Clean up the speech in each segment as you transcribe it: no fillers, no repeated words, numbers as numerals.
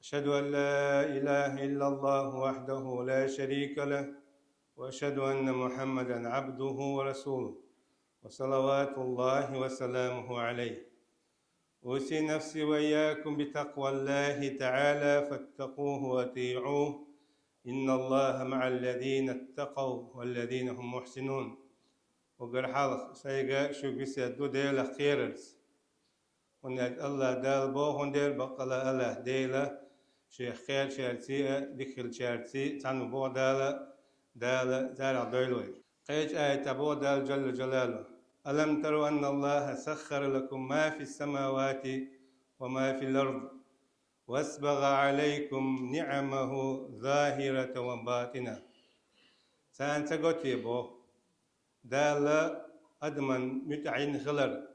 أشهد أن لا إله إلا الله وحده لا شريك له وأشهد أن محمدا عبده ورسوله وصلوات الله وسلامه عليه. أوصي نفسي وإياكم بتقوى الله تعالى فاتقوه وأطيعوه إن الله مع الذين اتقوا والذين هم محسنون. وقر حلق سيقى شو بيسدو ديلا خيرز ونال الله دال بو هندير بقلا الله ديلا شيخ خير شارتي دخل شارتي تنو بو دالا زارع دويلوي قيج آية بو دال جل جلاله ألم تروا أن الله سخر لكم ما في السماوات وما في الأرض واسبغ عليكم نعمه ظاهرة وباطنة. سانتقوتي بو دالا أدمن متعين خلر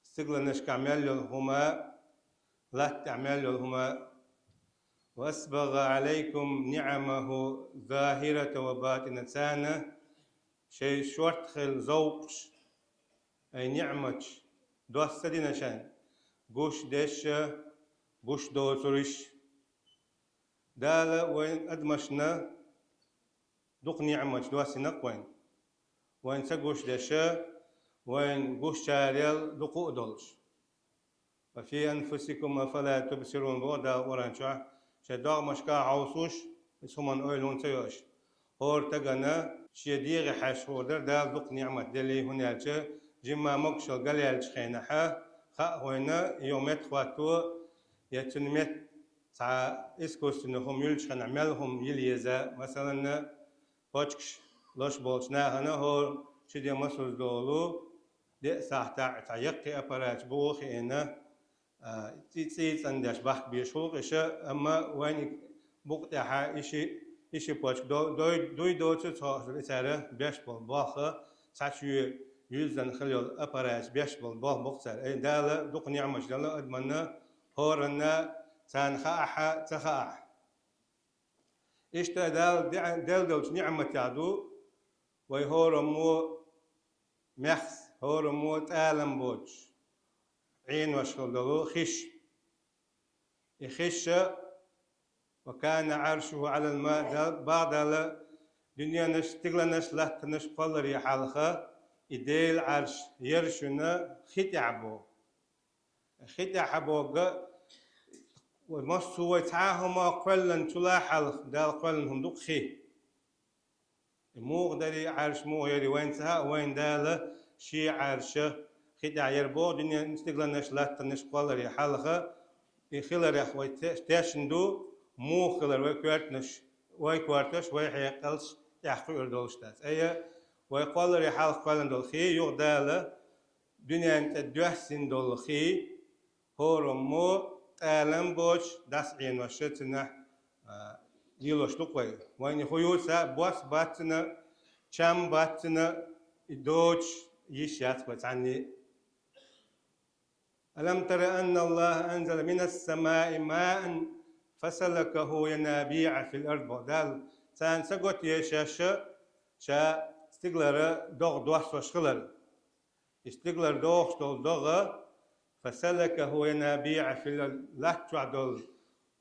استغلنش كعمل هما لا تعمل هما واسبغ عليكم نعمه ظاهرة وباطنة. سانة شيء شورت خل زوقش أي نعمة دوس سدينا شان قوش دش قوش دوسرش دالا وين أدمشنا دوق نعمة دوسنا وين سقوش دش وين قوش شاريل دقوق دولش وفي أنفسكم أفلا تبصرون. بودا ورانشا شداغ مشكا عوصوش اسمن أولون سيوش هور تغنى شيديغ حش هودر دال دوق نعمة دلي هنالش جمع مكشل قليل خينحا خا هوينا يومت خواتو يتنمت تا اسكوستنهم يلشخن عملهم يليزا مثلا بوشكش لوش بولشنا هنا هور شدي مسوز دولو دي ساعتا تعيقي أبراج بوخي إنا تيتسيت عندش بحق بيشوق إشا أما وين بقطعها إشي بوشك دوي تصاحب إسارة بيشبال باخة ساتشو يلزن خليل أبراج بيشبال باخ بقصر أي دالة دوق نعمش دالة أدمنا هورنا تنخاحة تخاح إشتا دال نعمة تعدو ويهورمو مخس هورمو تعلم بوش عين وشغلو خش يخش وكان عرشه على الماء بعد دنيا نش تغلى نش لحت نش قلر يحالخا يديل عرش يرشنا ختعبو ومسوا تعاهما قلن تلاحل دال قلن هندوق خي موغ داري عرش موغ يري وين تها وين دال شي عرشه خدع يربو دنيا نستغل نش لات نش قالر يحلخه يخلر يا خوي تاشندو مو خلر ويكورتنش ويكورتش ويحيقلش يحفر دولشتاس اي ويقالر يحلخ قالن دول خي يغداله دنيا انت دوحسن دول خي هورمو تعلم بوش داس عين وشتنا يلوش لقوي وين خويوسا بوس باتنا شام باتنا دوش يشات وتعني. ألم تر أن الله أنزل من السماء ماء فسلكه ينابيع في الأرض. دال سان سقط يشاش شا استقلر دوغ دوحس وشغلر استقلر دوغ دوغ فسلكه ينابيع في الأرض. لا تعدل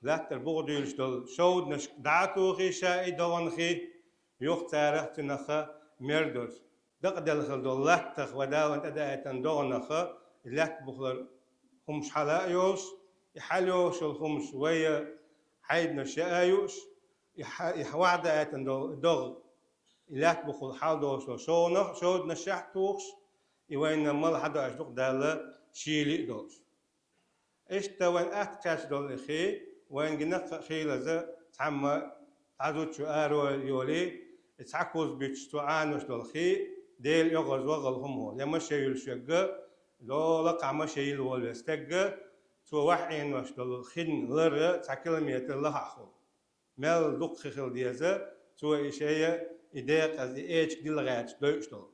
لا تربوغ ديلش دول شود نش دعتو خي شاي دوان خي يختاره تنخا مردوس دقدل خل دول لا تخ وداون أداء دوغنخ لا بخلر خمس حلايوش يحلوش الخمس ويا حيدنا شايوش يحوعد آتن دوغ لا بخل حالوش وشونه شود نشحتوش يوين مال حدا أشدق دالا شيلي دوش إشتا وين أتكاش دول خي وين جنق خيلة تعمى تعزوت شو آرو يولي تعكوز بيتش توعانوش دول خي ديل يغز وغل هم هو لما شيل شقة لو لقع ما شيل ولا استقة تو وحين وش دول خين لر تعكلمية الله أخو مال دق خيل ديزة تو إشياء إداق از إيش دل غاش دوش دول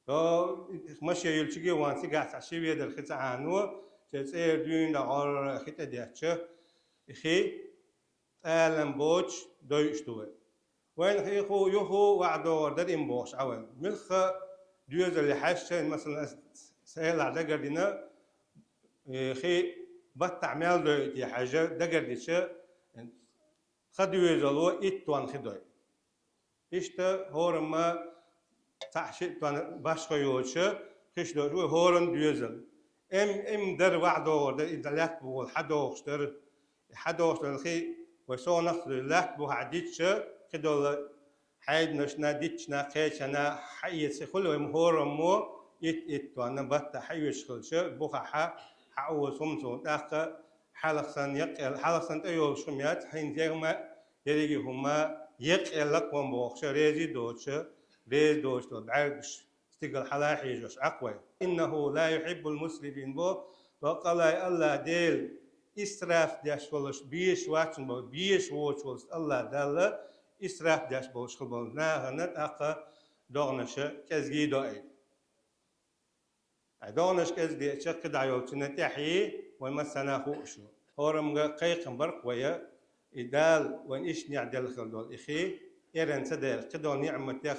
لو ما شيل شقة وانسي قاعد عشية دل خت عنو تسير دين دعار خت دياتش خي تعلم بوش دوش دول وين خيخو يخو وعدو دد إمبوش عوان ملخ ديوز اللي حاشة مثلا سهل على قردنا خي بتعمل دي حاجة دقر ديش خدوا يزلوا إتوان خدوا إشتا هورما تحشي توان باشكو يوش خش دو هورن ديزل ام در وعدو ورد إدلات بول حدوشتر حدوشتر خي وسونخ لات بو عديتش خدول حيد نشنا ديتشنا قيشنا حيس خلو هورمو توان بات حيوش خلش بوخا حاول سمسو داخل حلقسن يقل حلقسن تيول شميات حين تيغما يريجي هما يقل لك ومبوخش ريزي دوتش ريز دوتش بعرقش استقل حلاحي جوش أقوى إنه لا يحب المسرفين بو وقال الله ديل إسراف داش ولش بيش واتن بو بيش ووش ولش الله دال إسراف داش بولش خلبون ناغنت أقا دغنش كزجي دوئي دغنش كزجي شق دعيوتنا تحيي ومسنا خوشو هورم قيقن برق ويا إدال وإن إيش نعدل خلدول إخي إيران سدل قدول نعمة يخ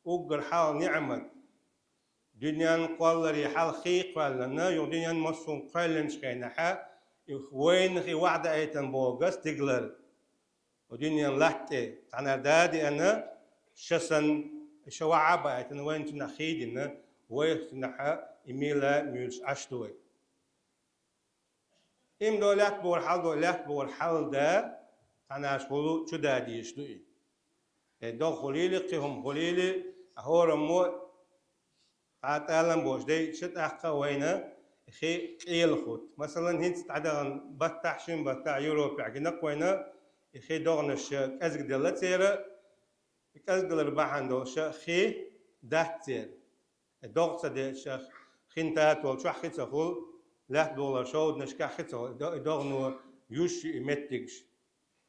أقر حال نعمة دنيا قالري حال خيق ولا يو دنيا مصون قالنش كينها وين خي وعد أيتن بوغس تقلر ودنيا لحتة أنا دادي أنا شسن شوعب أيتن وين تنخيدنا وين تنحى إميلا ميلش أشتوي إم دولات بور حال ده أنا أشغلو شو ده ديشتوي دو خليلي قهم خليلي هورمو عتالم بوش دي شت أحقا وينا خي قيل خود مثلا هنت تعدان بتحشم بتاع يوروب عجنك وينا خي دغنش كازق دلت سيرة كازق الرباحان دوش خي دات سير دغصة دي شخ خنتات والشو حخيت سخول لا دولار شود نشكا خيتو دغنو يوش يمتكش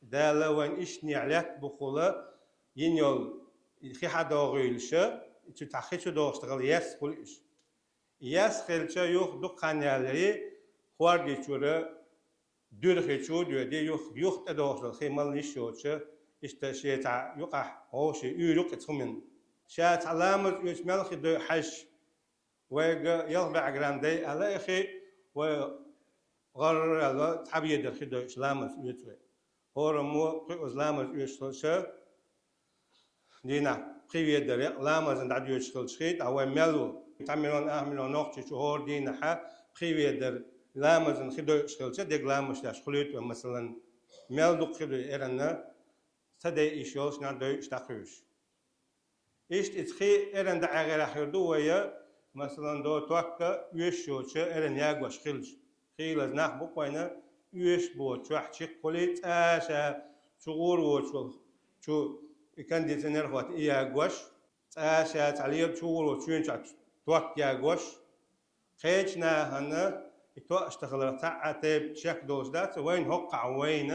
دا لوين إشني عليك بخولا ينيول خي حدا غيلشة تتحخيشو دوشتغل ياس خلش ياس خلشة يوخ دو قانيالي خوارجي شورا دور خيشو دي يوخ تدوشتغل خي مال نشوشة اشتاشي تع يقح هوشي يوك اتخمن شات علامة يشمل خي دو حش ويغا يلبع جراندي على اخي وغر الله تحبي در خدو إسلام يتوي هورمو قي إسلام يشتلش دينا قوي در لام زند عدو يشتلش خيت أو ملو تعملون أعملون نقطة شهور دينا ح قوي در لام زند خدو يشتلش دق لام مش خليت مثلا مل دق خدو إيرنا سدي إيشوش نادو يشتاقيش إيش إتخي إيرن دع غير خيردو ويا مثلا دو توكا يشوش إيرن ياغوش خلش خيل از نخ بقوينا يش بود شو حشي قليت آشا شغور وشو شو كان دي تنر خوات ياغوش آشا تعليب شغور وشو ينشات توك ياغوش خيجنا هنا تو اشتغل تعتب شك دوش دات وين هقع وين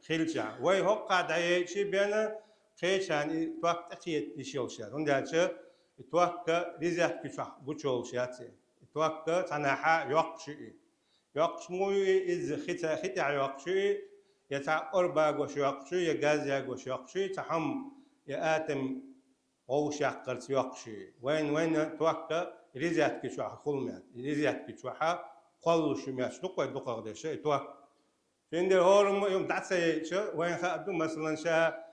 خلشع وين هقع داي شي بينا خيشان توك تقيت يشيلشات ونداتش توك ريزات كيشح بوتشولشات توك تنحى يقشي يقشموي إز ختا يقشي يتع أربع وش يقشي يجاز يقش يقشي تحم يأتم غوش يقرت يقشي وين توكا ريزات كشوح خلمات ريزات كشوحة قل شميات دقة دقة ده شيء توك فيندر هورم يوم دعسة شو وين خدوا مثلا شا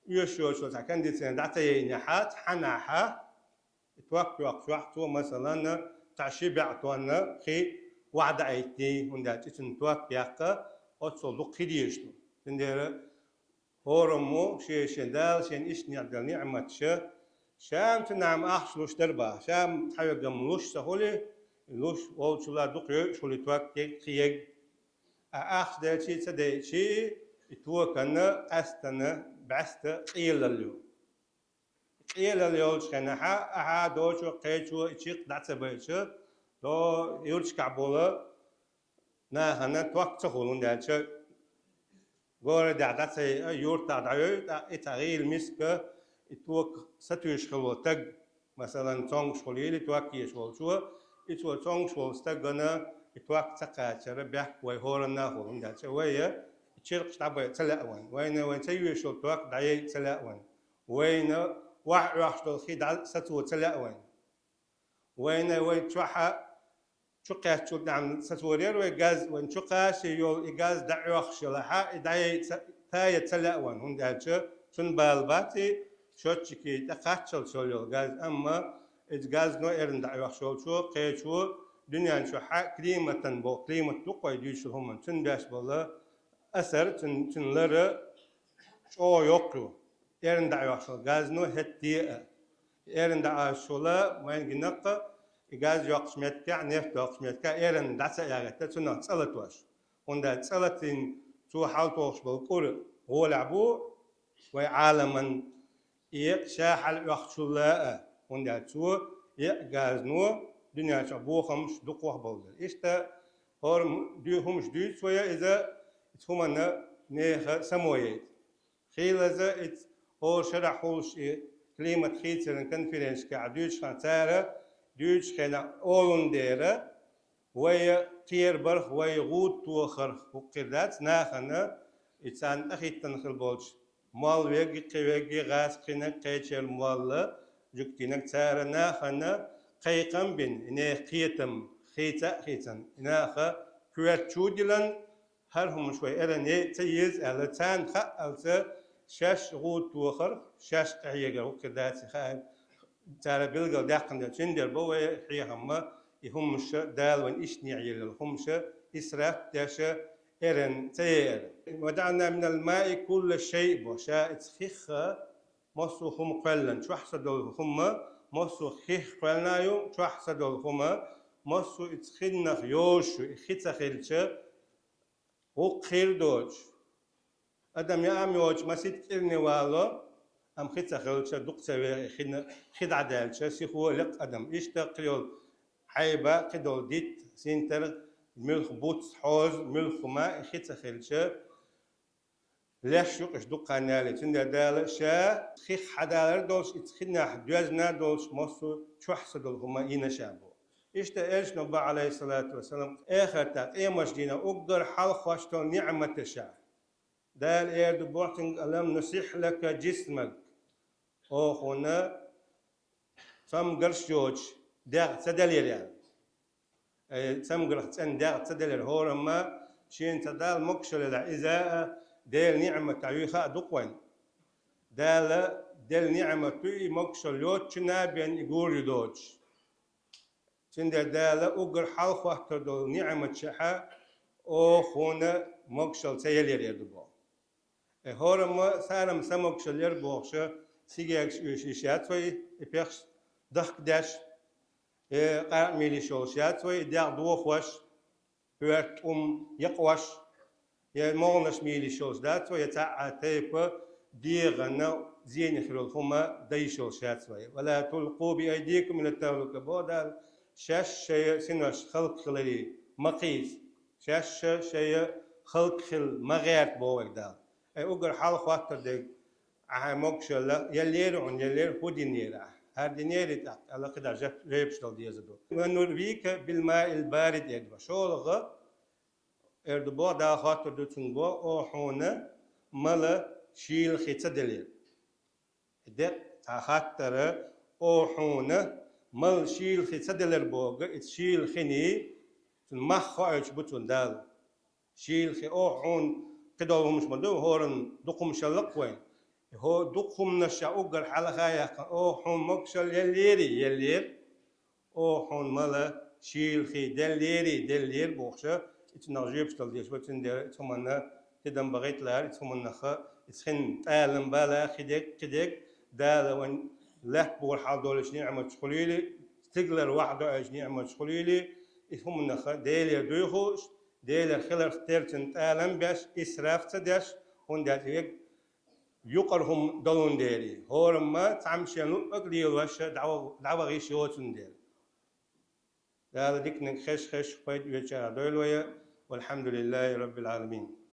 يشوش كان دي سنة دعسة نحات حناحة توك يقشوح تو مثلا تعشي بعطوانا خي وعد عيتي هندات اسم توك ياقا أتصل لقيديشتو تندير هورمو شين دال شين إيش نعدل نعمة شام تنعم أحشلوش دربا شام تحيق ملوش سهولي لوش والشلا دقيق شولي توك كيج أخ ده شيء سده شيء توكنا أستنا بعست قيل الليو قيل الليو شكنها أحد دوشو قيشو إشيق دعسبيشو دو يورش كعبولا نا هنا توك تخولون دالش غور دعدت يورت دعيو إتغير مسك توك ستوش خلو تج مثلا تونغ شولي توك يشول شو إتو تونغ شول استجنا توك تقاشر بيح ويهورنا هولون دالش ويا تشرق شعب تلاقون وين تيوشول توك دعي تلاقون وين واحد راح تلخي دع ستو تلاقون وين تروح شو قاس شو دعم سسورير وجاز وين شو قاس يول جاز دعوة شلها دعي تاي تلا وان هون دالش شن بالباتي شو تشكي تقاتل شو يول جاز أما جاز نو إيرن دعوة شو قيشو دنيا شو حق كلمة بو كلمة تقوي ديش هم شن باش بالله أثر شن لره شو يقلو إيرن دعوة شو جاز نو هتيه إيرن دعوة شو لا وين جنقة إجاز يقش متكع نفط يقش متكع إيرن دعسة يعرفت شنو تصلت واش وندا تصلتين شو حالت واش بالكل هو لعبو وعالما يقشاح الوقت لا وندا شو يجاز نو دنيا شبوه خمس دقوة بالله إشتا هور ديهمش دي شوية إذا تهمنا نه سمويت خيل إذا هور شرح هوش كلمة خيتر كونفرنس كعدوش خانتارة دوش خنا أولون ديرة ويا تير برخ ويا غود توخر وقردات ناخنا إنسان أخي تنخل بولش مال ويجي غاز خنا قيتشل مال جكتينك تارة ناخنا قيقم بين إنه قيتم خيتن إنه كوات شودلن هرهم شوي إرني تيز على تان خالت شاش غود توخر شاش قيقة وقردات خان ترى بيلقى داقن ده تندر بوه حيهم يهمش دال وان إشني عيل همش إسراف داش إرن تير ودعنا من الماء كل شيء بوشا تخيخ مصو هم قلن شو حصدوا هم مصو خيخ قلنا يوم شو حصدوا هم مصو تخيلنا يوش خيت خيلش وقير دوج أدم يا أم يوش ما سيتكلني والله أم خيت خيلش دق سوي خد عدالش سيخو لق أدم إيش تقيل حيبة قدول ديت سنتر ملخ بوتس حوز ملخ ما خيت خيلش لاش يقش دق عنالي تند دال شا خيخ حدالر دولش إتخدنا دوزنا دولش مصو شو حصدول هما إينا شابو إيش تأجن نبى عليه الصلاة والسلام آخر تقيم مجدنا أقدر حال خوشتون نعمة الشعب دال إيرد بوحتن ألم نصيح لك جسمك أو هنا سام قرش جوج داغ تدليل يعني سام قرش تن داغ تدليل هورما شين تدال مكشل إذا دال نعمة عيوخا دقوين دال نعمة توي مكشل يوت شنابين يقول يدوج تند دال أقر حال خواتر دول نعمة شحا أو هنا مكشل سيلير يدبو هورما سارم سمكشل يربوخش سيجاكش يشيشات وي يبيخش ضحك داش قاع ميلي شوشات وي داغ دوخوش هوات يقوش مونش ميلي شوش دات وي تاع تيب ديغنا زين خلول هما دي شوشات وي ولا تلقوا بأيديكم من التهلكة بودال شاش شيء سنوش خلق خلالي مقيس شاش شيء خلق خل مغيرت بوك دال أي أقر حال خواتر ديك عموكشل يلير عن يلير هودي نيرة هذه نيرة على قدر جت ريبشتل ديزدو ونرويك بالماء البارد يدبا شولغ اردبو دا خاطر دوتنبو او حونا ملا شيل خيتا دليل دق تا خاطر او حونا مل شيل خيتا دليل بوغ شيل خني المخ ايش بتون دال شيل خي او حون قدوهم مش مدو هورن دقم شلق وين هو دقهم نشا أوجر حلقة يا أو حون مكشل يلير أو حون ملا شيل خي دلير بوخشة إتناجيب شتل ديش بتندر إتمنى تدم بغيت لار إتمنى خا إتخن تعلم بالا خدك دال وين له بور حال دولش نعمة شخليلي تقلر واحدة أج نعمة شخليلي إتمنى خا ديلر دوخوش ديلر خلر اخترتن تعلم باش إسراف تدش وندات يقرهم دلون ديري هورما تعمشين أقليل وش دعوة غيش يوتن ديري ذلك نخش قيد ويشار دولوية والحمد لله رب العالمين